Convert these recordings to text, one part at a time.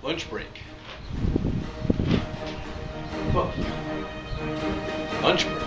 Lunch break. Look. Lunch break.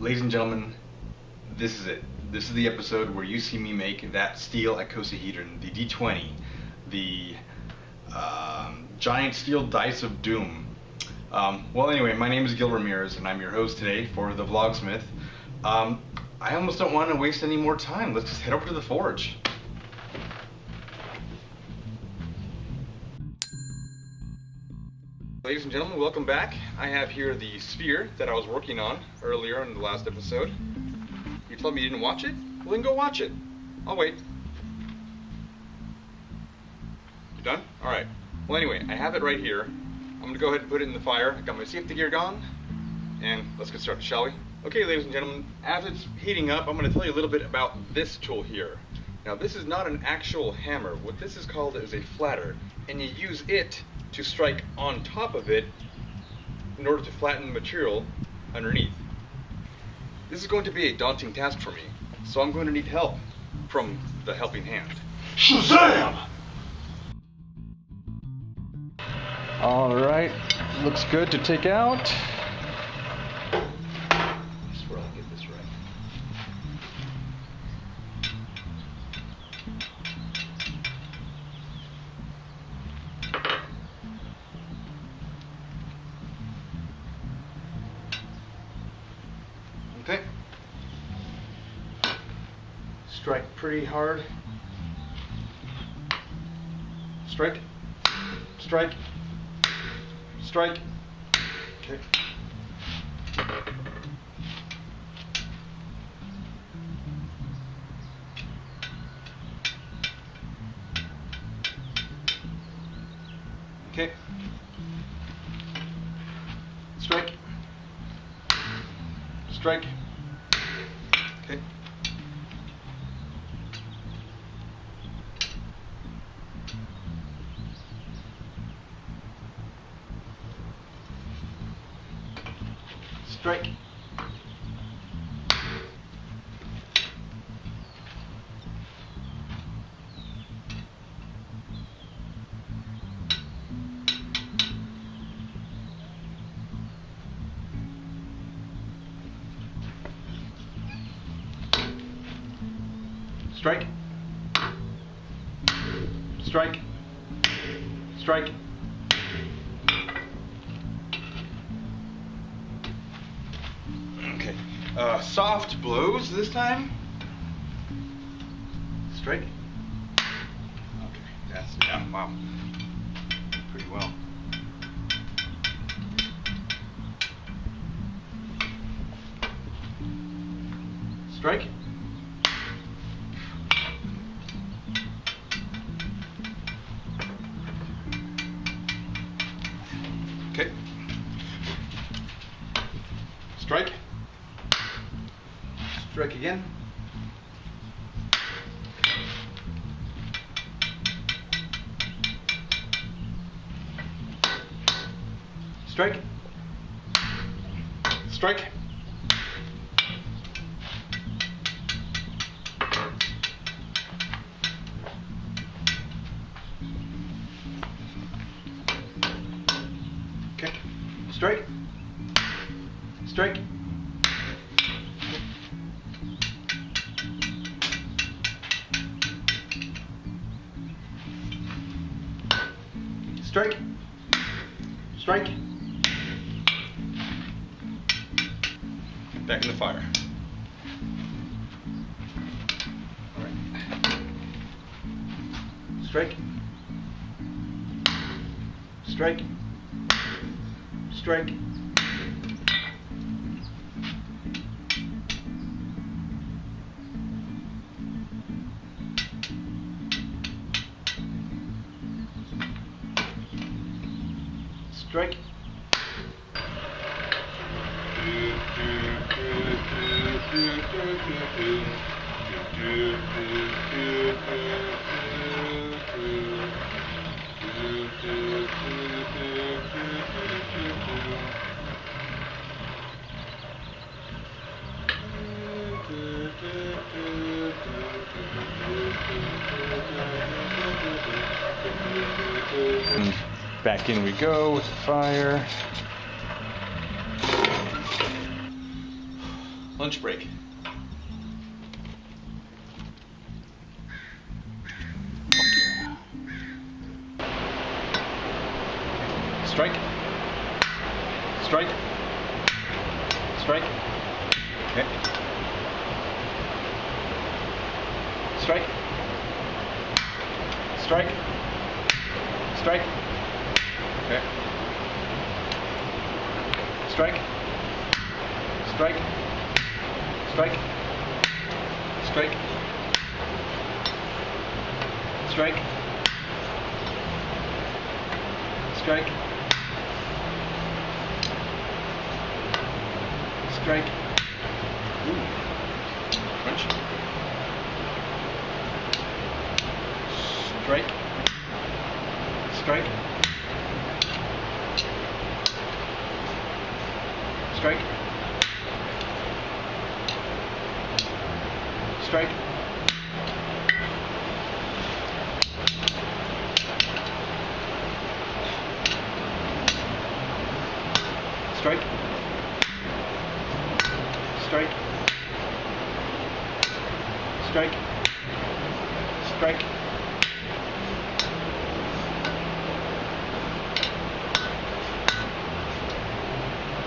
Ladies and gentlemen, this is it. This is the episode where you see me make that steel icosahedron, the D20, the giant steel dice of doom. Well, anyway, my name is Gil Ramirez, and I'm your host today for the Vlogsmith. I almost don't want to waste any more time. Let's just head over to the forge. Ladies and gentlemen, welcome back. I have here the sphere that I was working on earlier in the last episode. You told me you didn't watch it? Well, then go watch it. I'll wait. You done? Alright. Well, anyway, I have it right here. I'm going to go ahead and put it in the fire. I got my safety gear gone. And let's get started, shall we? Okay, ladies and gentlemen, as it's heating up, I'm going to tell you a little bit about this tool here. Now, this is not an actual hammer. What this is called is a flatter. And you use it to strike on top of it in order to flatten the material underneath. This is going to be a daunting task for me, so I'm going to need help from the helping hand. Shazam! Alright, looks good to take out. I swear I'll get this right. Okay. Strike pretty hard. Strike. Strike. Strike. Okay. Okay. Strike. Strike. Okay. Strike. Strike. Strike. Strike. Okay. Soft blows this time. Strike. Okay. That's, yeah, wow. Pretty well. Strike. Okay. Strike. Strike again. Strike. Strike. Okay. Strike. Strike. Strike. Strike. Back in the fire. All right. Strike. Strike. Strike. Strike. back in we go with the fire. Lunch break. Strike. Strike. Strike. Okay. Strike. Strike. Strike. Okay. Strike. Strike. Strike. Strike. Strike. Strike. Strike. Ooh. Crunch. Strike. Strike. Strike. Strike. Strike. Strike. Strike. Strike.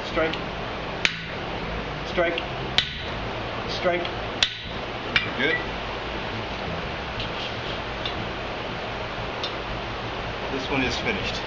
Strike. Strike. Strike. Good. This one is finished.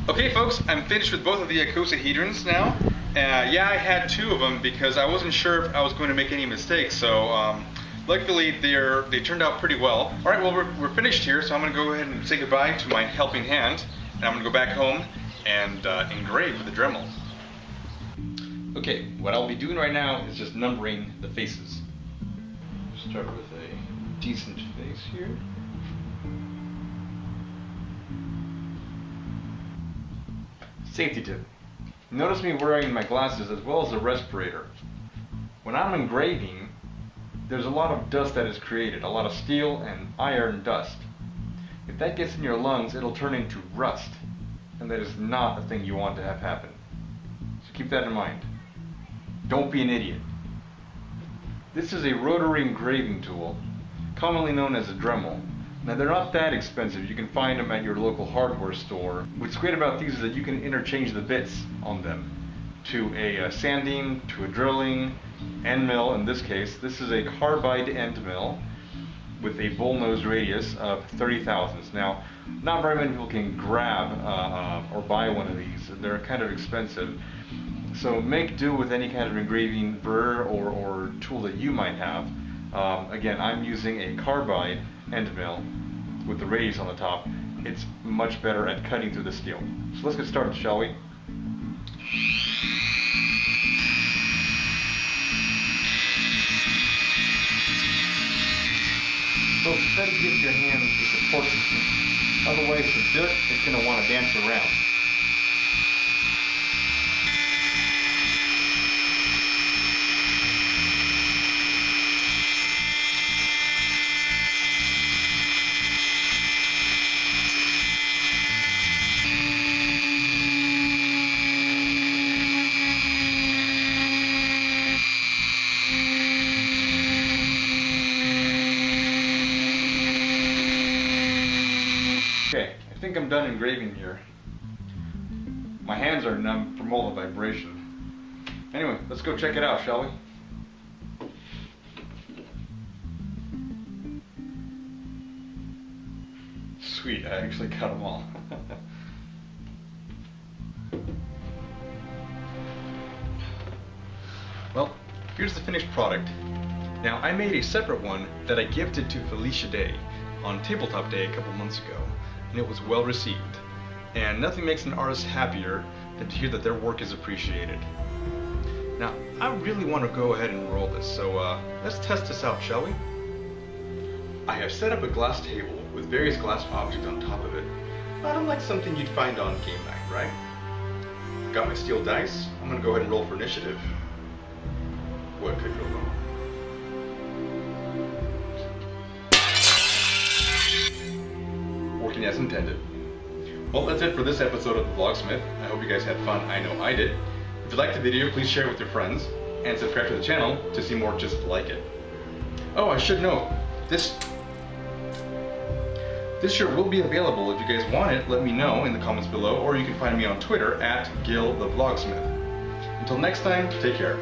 Okay folks, I'm finished with both of the icosahedrons now. Yeah, I had two of them because I wasn't sure if I was going to make any mistakes, so luckily they turned out pretty well. Alright, well we're finished here, so I'm going to go ahead and say goodbye to my helping hand, and I'm going to go back home and engrave with the Dremel. Okay, what I'll be doing right now is just numbering the faces. Start with a decent face here. Safety tip. Notice me wearing my glasses as well as a respirator. When I'm engraving, there's a lot of dust that is created, a lot of steel and iron dust. If that gets in your lungs, it'll turn into rust, and that is not a thing you want to have happen. So keep that in mind. Don't be an idiot. This is a rotary engraving tool, commonly known as a Dremel. Now they're not that expensive. You can find them at your local hardware store. What's great about these is that you can interchange the bits on them to a sanding, to a drilling, end mill in this case. This is a carbide end mill with a bullnose radius of 30 thousandths. Now, not very many people can grab or buy one of these. They're kind of expensive. So make do with any kind of engraving burr or tool that you might have. Again, I'm using a carbide end mill with the radius on the top. It's much better at cutting through the steel. So let's get started, shall we? So try to give your hands the support system. Otherwise the dirt is going to want to dance around. Okay, I think I'm done engraving here. My hands are numb from all the vibration. Anyway, let's go check it out, shall we? Sweet, I actually cut them all. Well, here's the finished product. Now, I made a separate one that I gifted to Felicia Day on Tabletop Day a couple months ago, and it was well received. And nothing makes an artist happier than to hear that their work is appreciated. Now, I really want to go ahead and roll this, so let's test this out, shall we? I have set up a glass table with various glass objects on top of it, not unlike something you'd find on game night, right? Got my steel dice. I'm going to go ahead and roll for initiative. What could go wrong? Working as intended. Well, that's it for this episode of the Vlogsmith. I hope you guys had fun. I know I did. If you liked the video, please share it with your friends and subscribe to the channel to see more just like it. Oh, I should note, this shirt will be available. If you guys want it, let me know in the comments below, or you can find me on Twitter at GilTheVlogsmith. Until next time, take care.